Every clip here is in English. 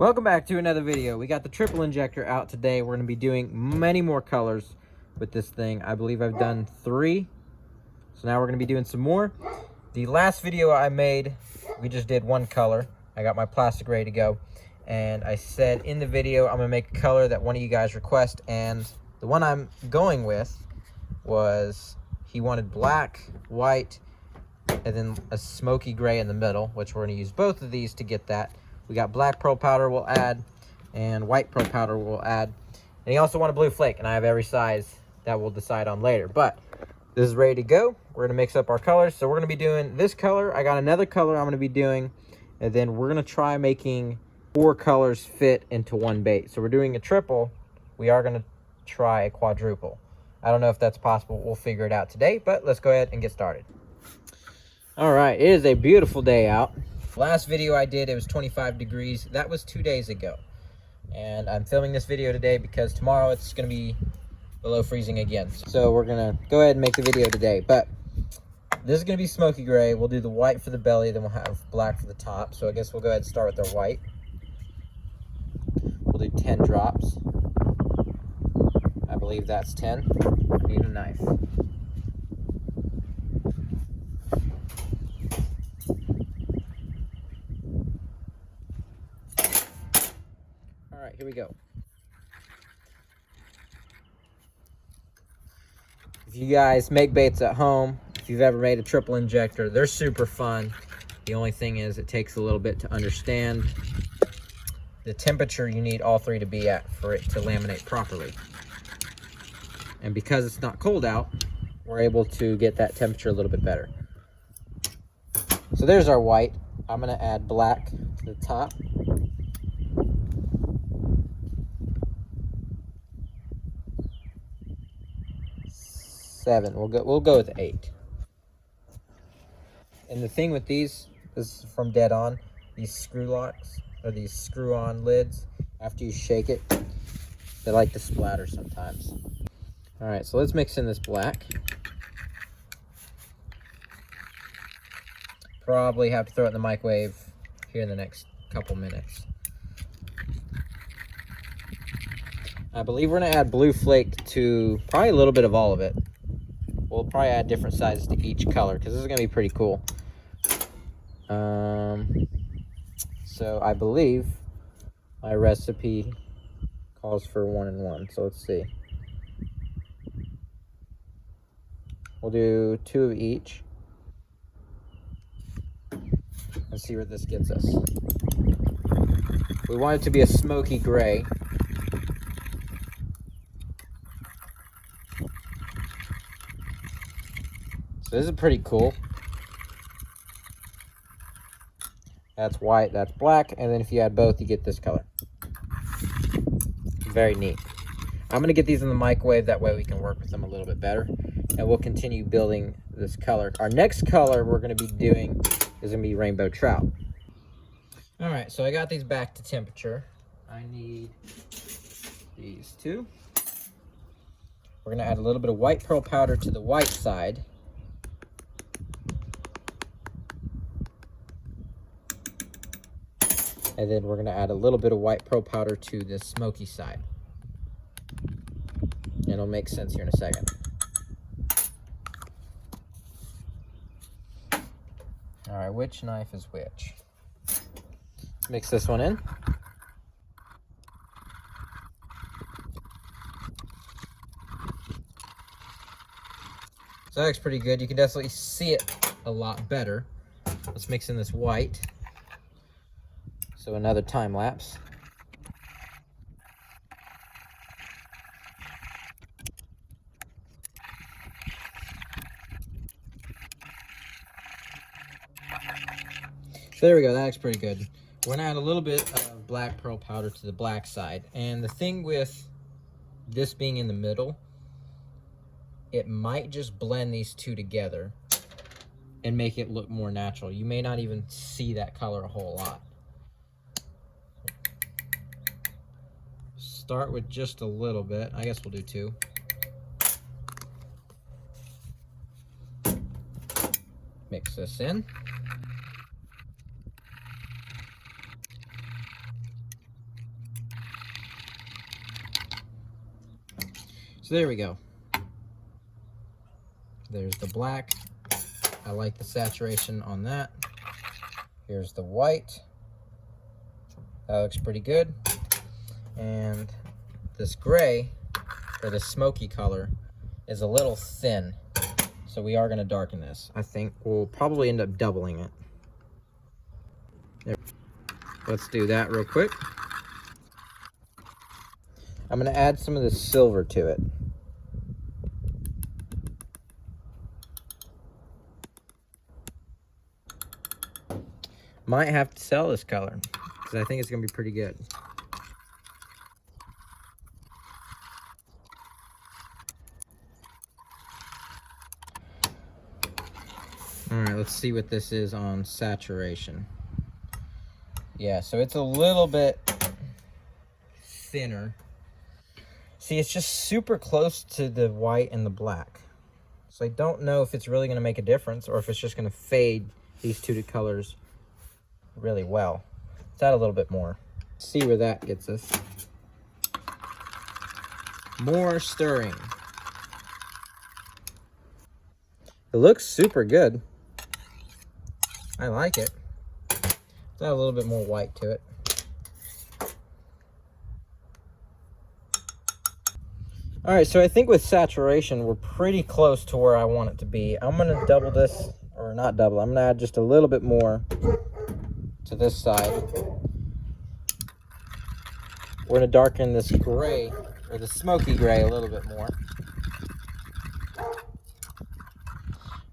Welcome back to another video. We got the triple injector out today. We're going to be doing many more colors with this thing. I believe I've done 3. So now we're going to be doing some more. The last video I made, we just did 1 color. I got my plastic ready to go. And I said in the video, I'm going to make a color that one of you guys request. And the one I'm going with was, he wanted black, white, and then a smoky gray in the middle, which we're going to use both of these to get that. We got black pearl powder we'll add, and white pearl powder we'll add. And he also wanted blue flake, and I have every size that we'll decide on later. But this is ready to go. We're going to mix up our colors. So we're going to be doing this color. I got another color I'm going to be doing, and then we're going to try making 4 colors fit into one bait. So we're doing a triple. We are going to try a quadruple. I don't know if that's possible. We'll figure it out today, but let's go ahead and get started. All right, it is a beautiful day out. Last video I did, it was 25 degrees. That was 2 days ago. And I'm filming this video today because tomorrow it's going to be below freezing again. So we're going to go ahead and make the video today. But this is going to be smoky gray. We'll do the white for the belly, then we'll have black for the top. So I guess we'll go ahead and start with our white. We'll do 10 drops. I believe that's 10. I need a knife. Here we go. If you guys make baits at home, if you've ever made a triple injector, they're super fun. The only thing is it takes a little bit to understand the temperature you need all 3 to be at for it to laminate properly. And because it's not cold out, we're able to get that temperature a little bit better. So there's our white. I'm going to add black to the top. Seven. We'll go with 8. And the thing with these, this is from Dead On, these screw locks or these screw-on lids, after you shake it, they like to splatter sometimes. All right, so let's mix in this black. Probably have to throw it in the microwave here in the next couple minutes. I believe we're gonna add blue flake to probably a little bit of all of it. We'll probably add different sizes to each color because this is going to be pretty cool. So I believe my recipe calls for 1 and 1. So let's see. We'll do 2 of each. Let's see where this gets us. We want it to be a smoky gray. This is pretty cool. That's white, that's black, and then if you add both, you get this color. Very neat. I'm gonna get these in the microwave, that way we can work with them a little bit better, and we'll continue building this color. Our next color we're gonna be doing is gonna be rainbow trout. All right, so I got these back to temperature. I need these 2. We're gonna add a little bit of white pearl powder to the white side. And then we're going to add a little bit of white pearl powder to the smoky side. And it'll make sense here in a second. All right, which knife is which? Mix this one in. So that looks pretty good. You can definitely see it a lot better. Let's mix in this white. So another time lapse. So there we go, that looks pretty good. We're gonna add a little bit of black pearl powder to the black side. And the thing with this being in the middle, it might just blend these 2 together and make it look more natural. You may not even see that color a whole lot. Start with just a little bit. I guess we'll do 2. Mix this in. So there we go. There's the black. I like the saturation on that. Here's the white. That looks pretty good. And this gray, or the smoky color, is a little thin. So we are gonna darken this. I think we'll probably end up doubling it. There. Let's do that real quick. I'm gonna add some of the silver to it. Might have to sell this color because I think it's gonna be pretty good. All right, let's see what this is on saturation. Yeah, so it's a little bit thinner. See, it's just super close to the white and the black. So I don't know if it's really gonna make a difference or if it's just gonna fade these two colors really well. Let's add a little bit more. See where that gets us. More stirring. It looks super good. I like it. Let's add a little bit more white to it. All right, so I think with saturation, we're pretty close to where I want it to be. I'm gonna double this, or not double, I'm gonna add just a little bit more to this side. We're gonna darken this gray, or the smoky gray, a little bit more.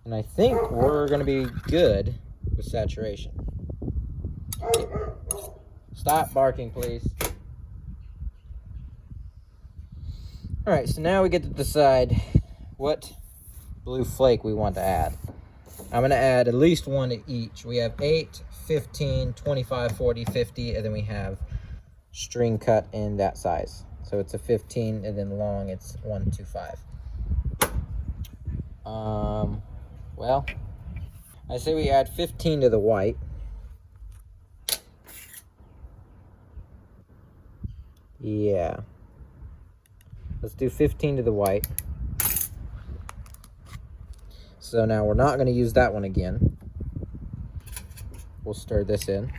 And I think we're gonna be good with saturation. Stop barking, please. All right, so now we get to decide what blue flake we want to add. I'm gonna add at least one to each. We have 8, 15, 25, 40, 50, and then we have string cut in that size. So it's a 15, and then long it's 1, 2, 5. Well, I say we add 15 to the white. Yeah. Let's do 15 to the white. So now we're not going to use that one again. We'll stir this in.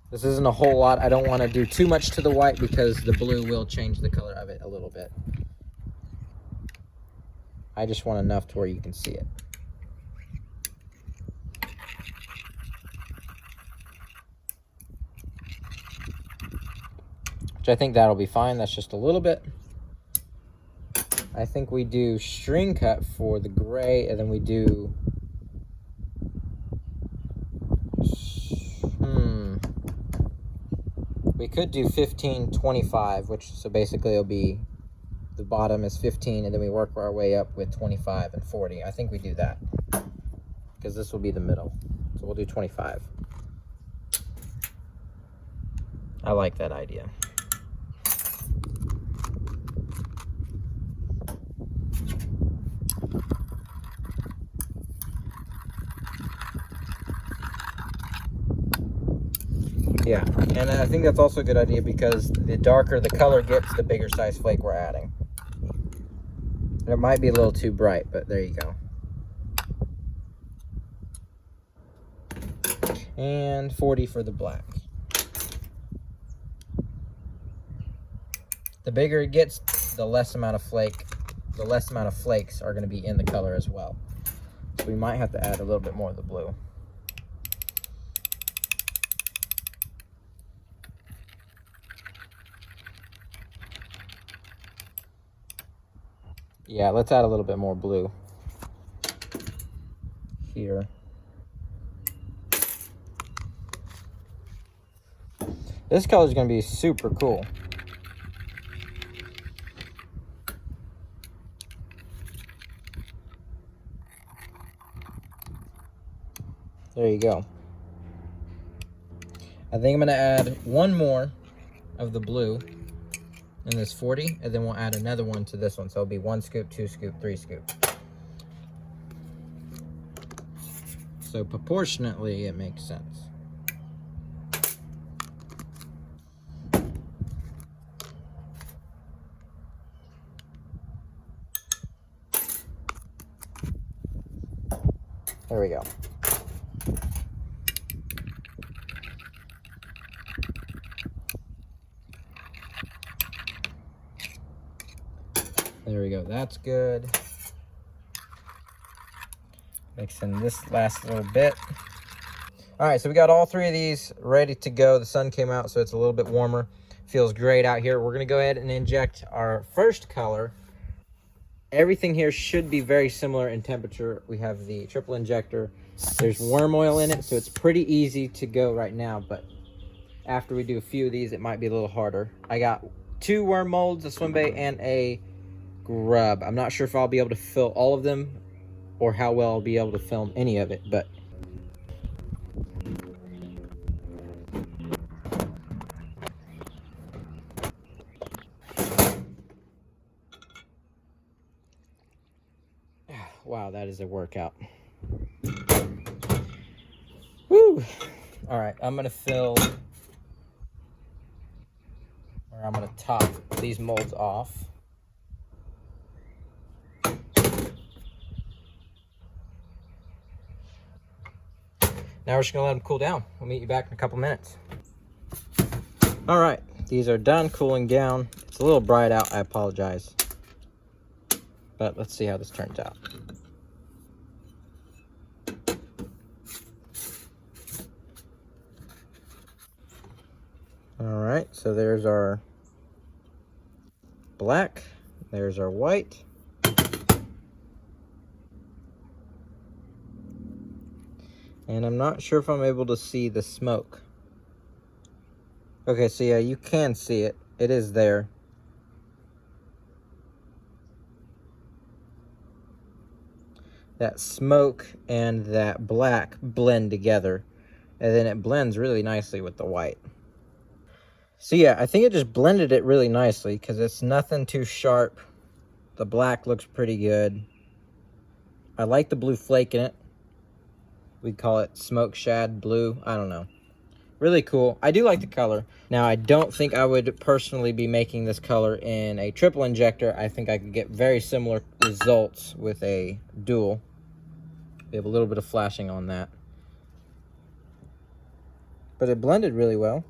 This isn't a whole lot. I don't want to do too much to the white because the blue will change the color of it a little bit. I just want enough to where you can see it. Which I think that'll be fine. That's just a little bit. I think we do string cut for the gray, and then we do we could do 15, 25, which so basically it'll be the bottom is 15, and then we work our way up with 25 and 40. I think we do that because this will be the middle. So we'll do 25. I like that idea. Yeah, and I think that's also a good idea because the darker the color gets, the bigger size flake we're adding. It might be a little too bright, but there you go. And 40 for the black. The bigger it gets, the less amount of flakes are going to be in the color as well. So we might have to add a little bit more of the blue. Yeah, let's add a little bit more blue here. This color is going to be super cool. There you go. I think I'm going to add one more of the blue in this 40, and then we'll add another one to this one. So it'll be 1 scoop, 2 scoop, 3 scoop. So proportionately, it makes sense. There we go. There we go, that's good. Mix in this last little bit. All right, so we got all three of these ready to go. The sun came out, so it's a little bit warmer. Feels great out here. We're gonna go ahead and inject our first color. Everything here should be very similar in temperature. We have the triple injector. There's worm oil in it, so it's pretty easy to go right now, but after we do a few of these, it might be a little harder. I got 2 worm molds, a swim bait, and a grub. I'm not sure if I'll be able to fill all of them or how well I'll be able to film any of it, but wow, that is a workout. Woo! All right, I'm gonna fill, or I'm gonna top these molds off. Now we're just gonna let them cool down. We'll meet you back in a couple minutes. All right, these are done cooling down. It's a little bright out, I apologize. But let's see how this turns out. All right, so there's our black, there's our white. And I'm not sure if I'm able to see the smoke. Okay, so yeah, you can see it. It is there. That smoke and that black blend together, and then it blends really nicely with the white. So yeah, I think it just blended it really nicely because it's nothing too sharp. The black looks pretty good. I like the blue flake in it. We call it smoke shad blue. I don't know. Really cool. I do like the color. Now, I don't think I would personally be making this color in a triple injector. I think I could get very similar results with a dual. We have a little bit of flashing on that. But it blended really well.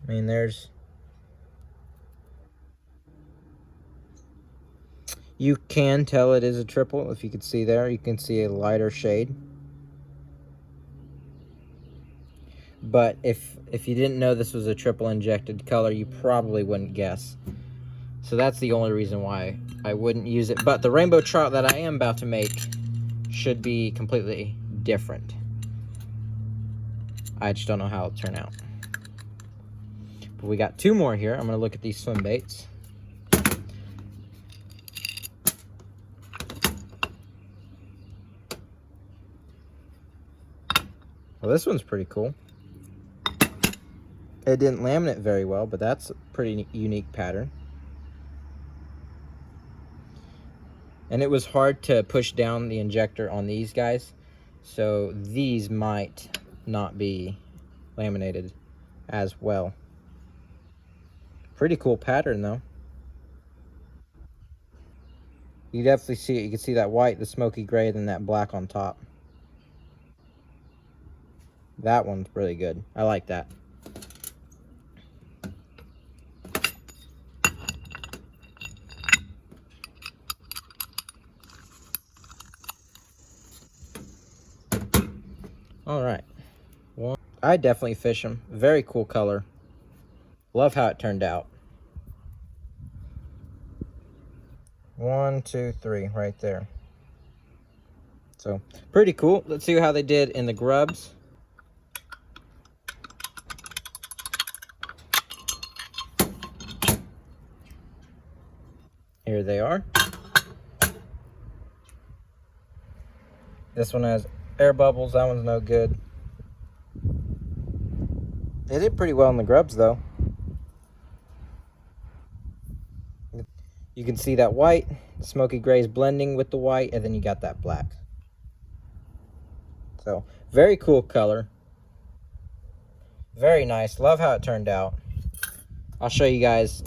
I mean, there's... You can tell it is a triple. If you could see there, you can see a lighter shade. But if you didn't know this was a triple injected color, you probably wouldn't guess. So that's the only reason why I wouldn't use it. But the rainbow trout that I am about to make should be completely different. I just don't know how it'll turn out. But we got 2 more here. I'm going to look at these swim baits. Well, this one's pretty cool. It didn't laminate very well, but that's a pretty unique pattern. And it was hard to push down the injector on these guys, so these might not be laminated as well. Pretty cool pattern though. You definitely see it. You can see that white, the smoky gray, and then that black on top. That one's really good. I like that. All right. Well, I definitely fish them. Very cool color. Love how it turned out. 1, 2, 3 right there. So pretty cool. Let's see how they did in the grubs. Here they are. This one has air bubbles. That one's no good. They did pretty well in the grubs though. You can see that white, the smoky gray is blending with the white, and then you got that black. So, very cool color. Very nice. Love how it turned out. I'll show you guys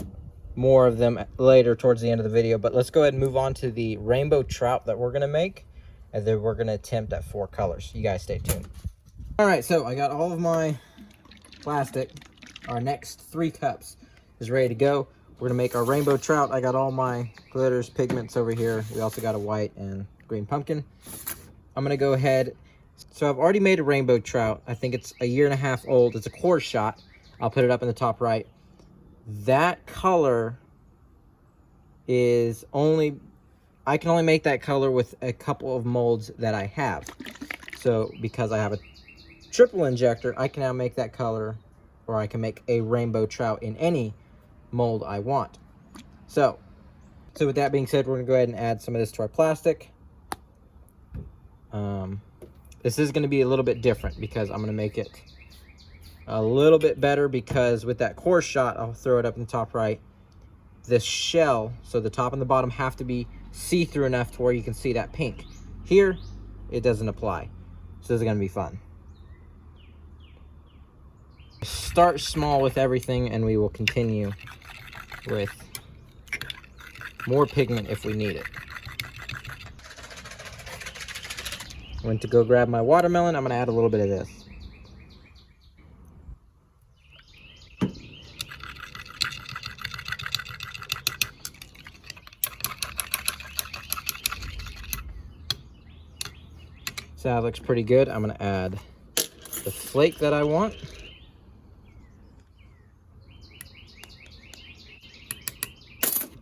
more of them later towards the end of the video. But let's go ahead and move on to the rainbow trout that we're gonna make, and then we're gonna attempt at 4 colors. You guys stay tuned. All right, so I got all of my plastic. Our next 3 cups is ready to go. We're gonna make our rainbow trout. I got all my glitters, pigments over here. We also got a white and green pumpkin. I'm gonna go ahead. So I've already made a rainbow trout. I think it's 1.5 years old. It's a core shot. I'll put it up in the top right. That color is only, I can only make that color with a couple of molds that I have. So because I have a triple injector, I can now make that color, or I can make a rainbow trout in any mold I want. So with that being said, we're gonna go ahead and add some of this to our plastic. This is gonna be a little bit different because I'm gonna make it a little bit better, because with that core shot, I'll throw it up in the top right. This shell, so the top and the bottom have to be see-through enough to where you can see that pink. Here, it doesn't apply. So this is gonna be fun. Start small with everything, and we will continue with more pigment if we need it. Went to go grab my watermelon. I'm gonna add a little bit of this. So that looks pretty good. I'm gonna add the flake that I want.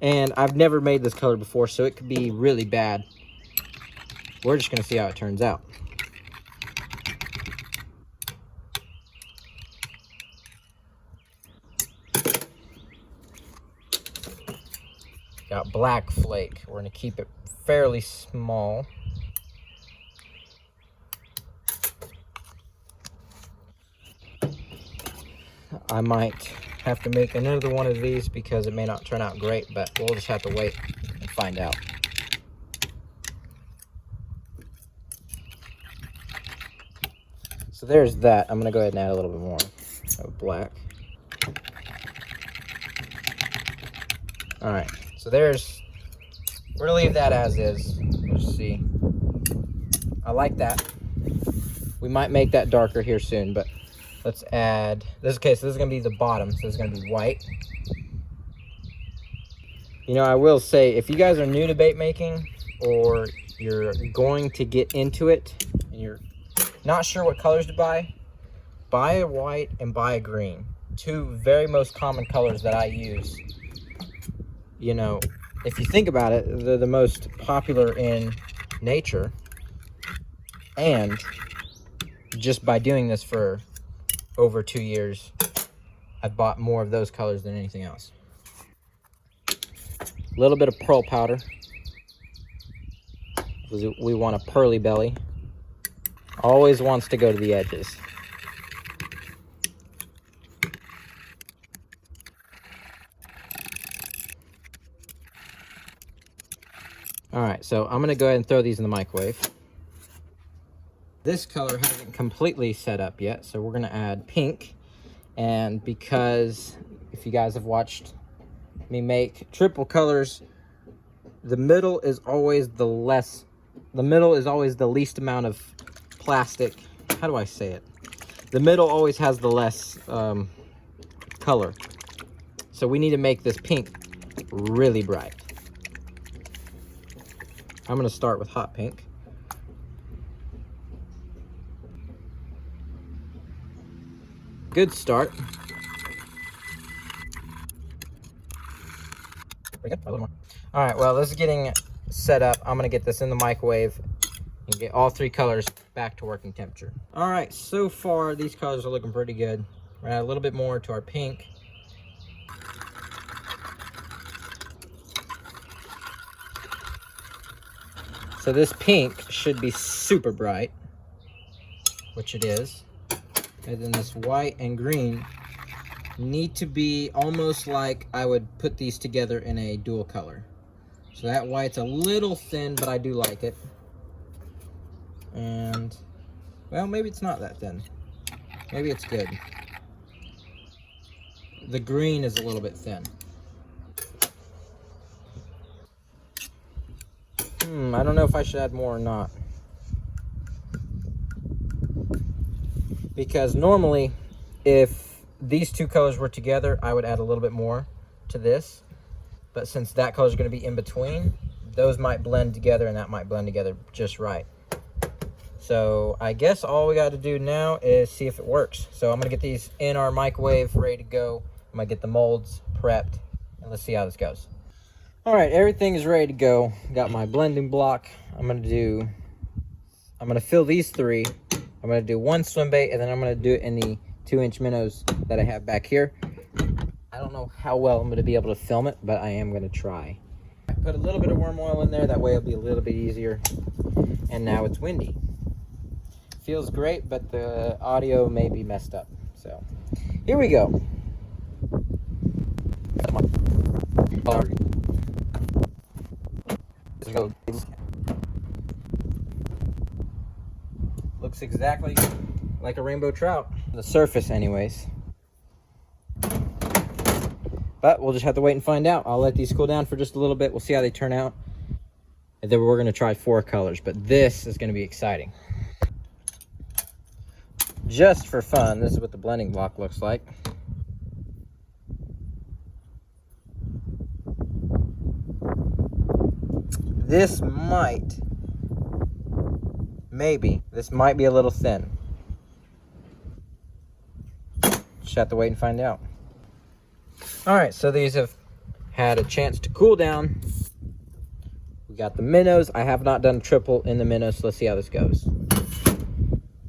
And I've never made this color before, so it could be really bad. We're just gonna see how it turns out. Got black flake. We're gonna keep it fairly small. I might have to make another one of these because it may not turn out great, but we'll just have to wait and find out. So there's that. I'm gonna go ahead and add a little bit more of black. All right, so there's, we're gonna leave that as is. Let's see. I like that. We might make that darker here soon, but let's add this. Okay, so this is gonna be the bottom, so this is gonna be white. You know, I will say, if you guys are new to bait making, or you're going to get into it and you're not sure what colors to buy a white and buy a green. 2 very most common colors that I use. You know, if you think about it, they're the most popular in nature, and just by doing this for over 2 years, I've bought more of those colors than anything else. A little bit of pearl powder. We want a pearly belly. Always wants to go to the edges. All right, so I'm gonna go ahead and throw these in the microwave. This color hasn't completely set up yet, so we're gonna add pink. And because if you guys have watched me make triple colors, the middle is always the least amount of plastic. How do I say it? The middle always has the less color. So we need to make this pink really bright. I'm gonna start with hot pink. Good start. Pretty good. A little more. All right, well, this is getting set up. I'm gonna get this in the microwave and get all 3 colors back to working temperature. All right, so far these colors are looking pretty good. We're gonna add a little bit more to our pink. So this pink should be super bright, which it is. And then this white and green need to be almost like I would put these together in a dual color. So that white's a little thin, but I do like it. And, well, maybe it's not that thin. Maybe it's good. The green is a little bit thin. I don't know if I should add more or not. Because normally, if these two colors were together, I would add a little bit more to this. But since that color is going to be in between, those might blend together and that might blend together just right. So I guess all we got to do now is see if it works. So I'm going to get these in our microwave ready to go. I'm going to get the molds prepped and let's see how this goes. All right, everything is ready to go. Got my blending block. I'm going to fill these three. I'm going to do one swim bait, and then I'm going to do it in the 2-inch minnows that I have back here. I don't know how well I'm going to be able to film it, but I am going to try. I put a little bit of worm oil in there. That way it'll be a little bit easier. And now it's windy. Feels great, but the audio may be messed up. So here we go. Looks exactly like a rainbow trout. The surface anyways. But we'll just have to wait and find out. I'll let these cool down for just a little bit. We'll see how they turn out. And then we're going to try 4 colors. But this is going to be exciting. Just for fun, this is what the blending block looks like. This might be a little thin. Just have to wait and find out. All right, so these have had a chance to cool down. We got the minnows. I have not done a triple in the minnows, so let's see how this goes.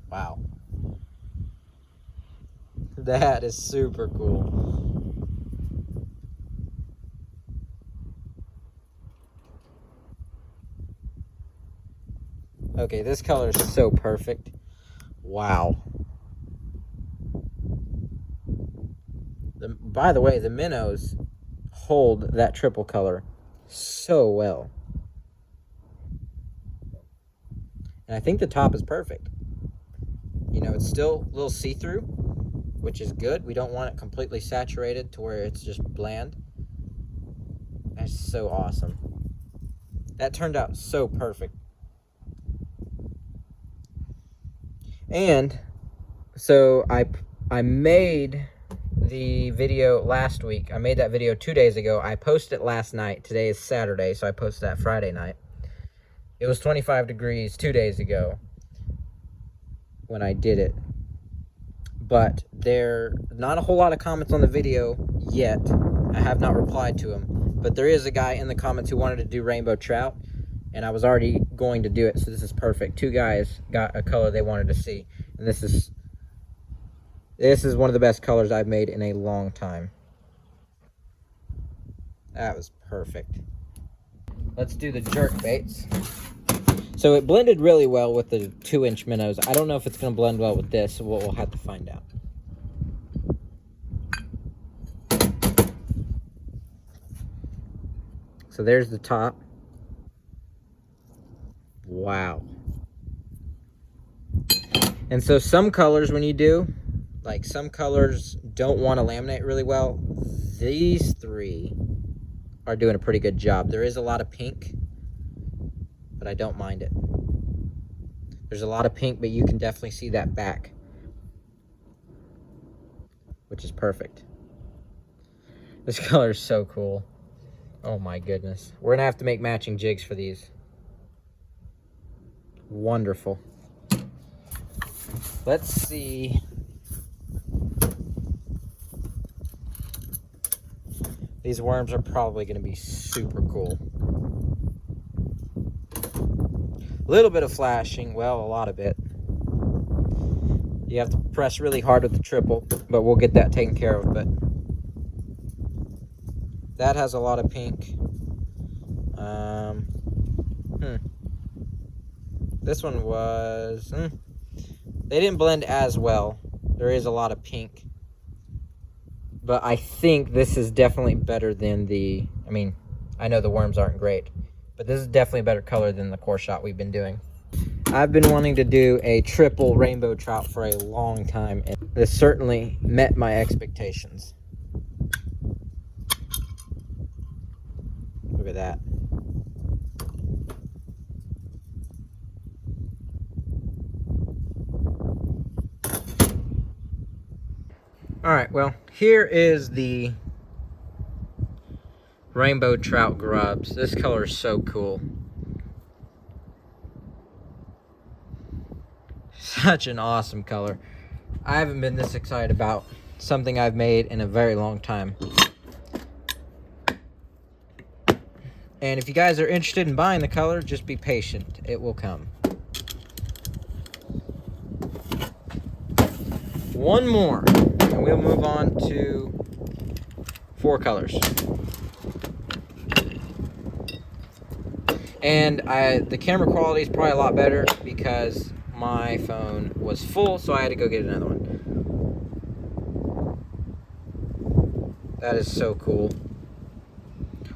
Wow. That is super cool. Okay, this color is so perfect. Wow. By the way, the minnows hold that triple color so well. And I think the top is perfect. You know, it's still a little see-through, which is good. We don't want it completely saturated to where it's just bland. That's so awesome. That turned out so perfect. And so I made the video last week. I made that video 2 days ago. I posted it last night. Today is Saturday, so I posted that Friday night. It was 25 degrees 2 days ago when I did it. But there not a whole lot of comments on the video yet. I have not replied to them. But there is a guy in the comments who wanted to do rainbow trout. And I was already going to do it, so this is perfect. 2 guys got a color they wanted to see. And this is one of the best colors I've made in a long time. That was perfect. Let's do the jerk baits. So it blended really well with the 2-inch minnows. I don't know if it's going to blend well with this, so we'll have to find out. So there's the top. Wow. And so some colors, when you do, like some colors don't want to laminate really well. These 3 are doing a pretty good job. There is a lot of pink, but I don't mind it. There's a lot of pink, but you can definitely see that back, which is perfect. This color is so cool. Oh my goodness. We're gonna have to make matching jigs for these. Wonderful. Let's see. These worms are probably going to be super cool. A little bit of flashing. Well, a lot of it. You have to press really hard with the triple, but we'll get that taken care of. But that has a lot of pink. This one was... They didn't blend as well. There is a lot of pink. But I think this is definitely better than the... I mean, I know the worms aren't great. But this is definitely a better color than the core shot we've been doing. I've been wanting to do a triple rainbow trout for a long time. And this certainly met my expectations. Look at that. All right, well, here is the rainbow trout grubs. This color is so cool. Such an awesome color. I haven't been this excited about something I've made in a very long time. And if you guys are interested in buying the color, just be patient. It will come. One more, and we'll move on to 4 colors. And the camera quality is probably a lot better because my phone was full, so I had to go get another one. That is so cool.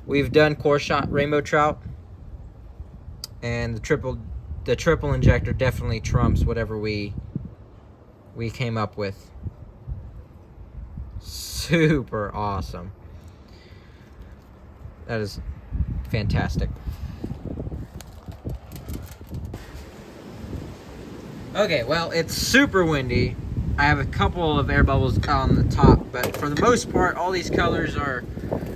We've done core shot rainbow trout, and the triple injector definitely trumps whatever we came up with. Super awesome. That is fantastic. Okay, well, it's super windy. I have a couple of air bubbles on the top, but for the most part, all these colors are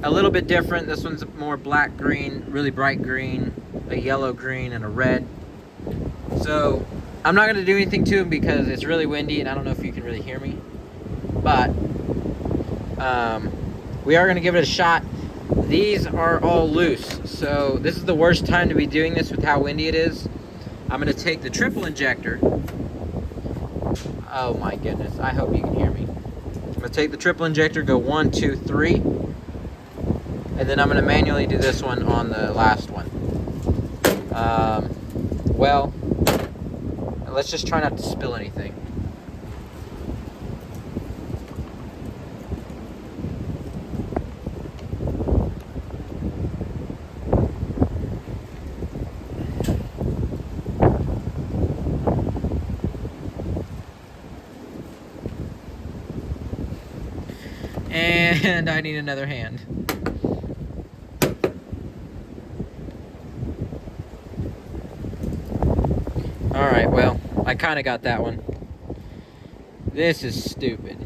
a little bit different. This one's more black green, really bright green, a yellow green, and a red. So I'm not gonna do anything to them because it's really windy and I don't know if you can really hear me, but we are gonna give it a shot. These are all loose, so this is the worst time to be doing this with how windy it is. I'm gonna take the triple injector. Oh my goodness, I hope you can hear me. I'm gonna take the triple injector, go 1, 2, 3, and then I'm gonna manually do this one on the last one. Well, let's just try not to spill anything. And I need another hand. Alright, well, I kind of got that one. This is stupid.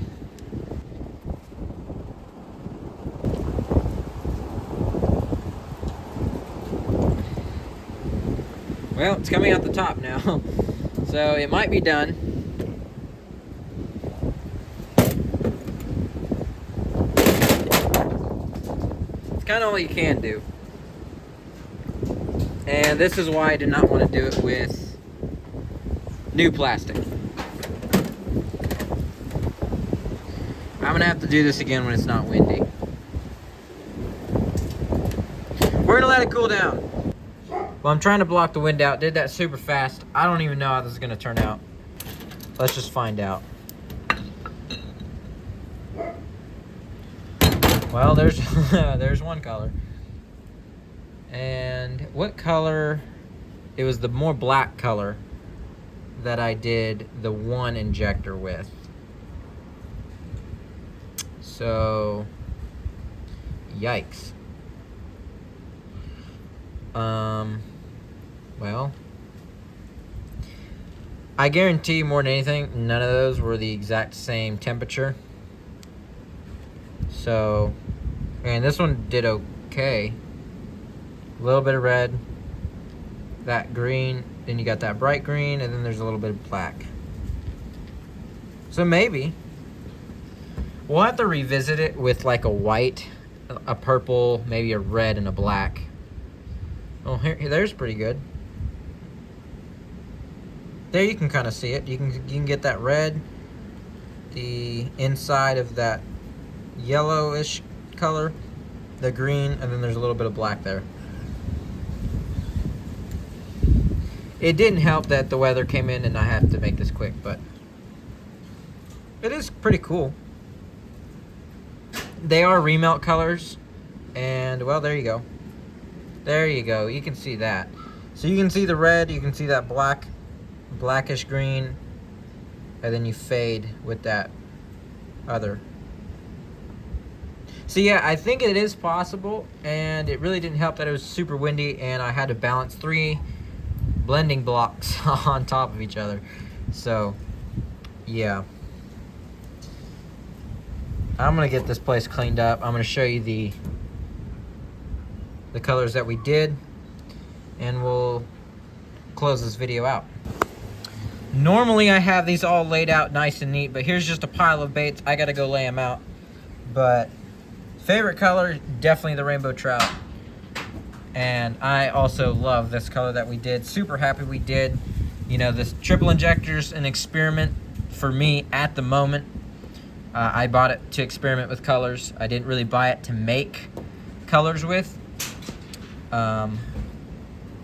Well, it's coming out the top now. So it might be done. Kind of all you can do. And this is why I did not want to do it with new plastic. I'm gonna have to do this again when it's not windy. We're gonna let it cool down. Well, I'm trying to block the wind out. Did that super fast. I don't even know how this is gonna turn out. Let's just find out. Well, there's there's one color. And what color? It was the more black color that I did the one injector with. So, yikes. Well, I guarantee you more than anything, none of those were the exact same temperature. So, and this one did okay. A little bit of red, that green, then you got that bright green, and then there's a little bit of black. So maybe we'll have to revisit it with like a white, a purple, maybe a red, and a black. Oh, there's pretty good. There you can kind of see it. You can get that red, the inside of that yellowish color, the green, and then there's a little bit of black there. It didn't help that the weather came in and I have to make this quick, but it is pretty cool. They are remelt colors, and well, there you go. There you go. You can see that. So you can see the red, you can see that blackish green, and then you fade with that other. So yeah, I think it is possible, and it really didn't help that it was super windy and I had to balance 3 blending blocks on top of each other. So yeah, I'm gonna get this place cleaned up. I'm gonna show you the colors that we did, and we'll close this video out. Normally I have these all laid out nice and neat, but here's just a pile of baits. I gotta go lay them out. But favorite color, definitely the rainbow trout. And I also love this color that we did. Super happy we did. You know, this triple injector's an experiment for me at the moment. I bought it to experiment with colors. I didn't really buy it to make colors with. But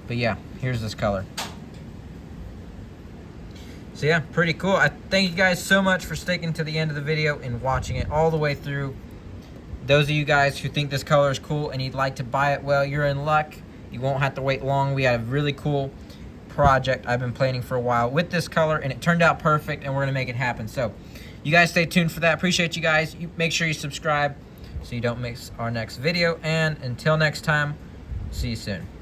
yeah, here's this color. So yeah, pretty cool. I thank you guys so much for sticking to the end of the video and watching it all the way through. Those of you guys who think this color is cool and you'd like to buy it, well, you're in luck. You won't have to wait long. We have a really cool project I've been planning for a while with this color, and it turned out perfect, and we're gonna make it happen. So you guys stay tuned for that. Appreciate you guys. Make sure you subscribe so you don't miss our next video, and until next time, see you soon.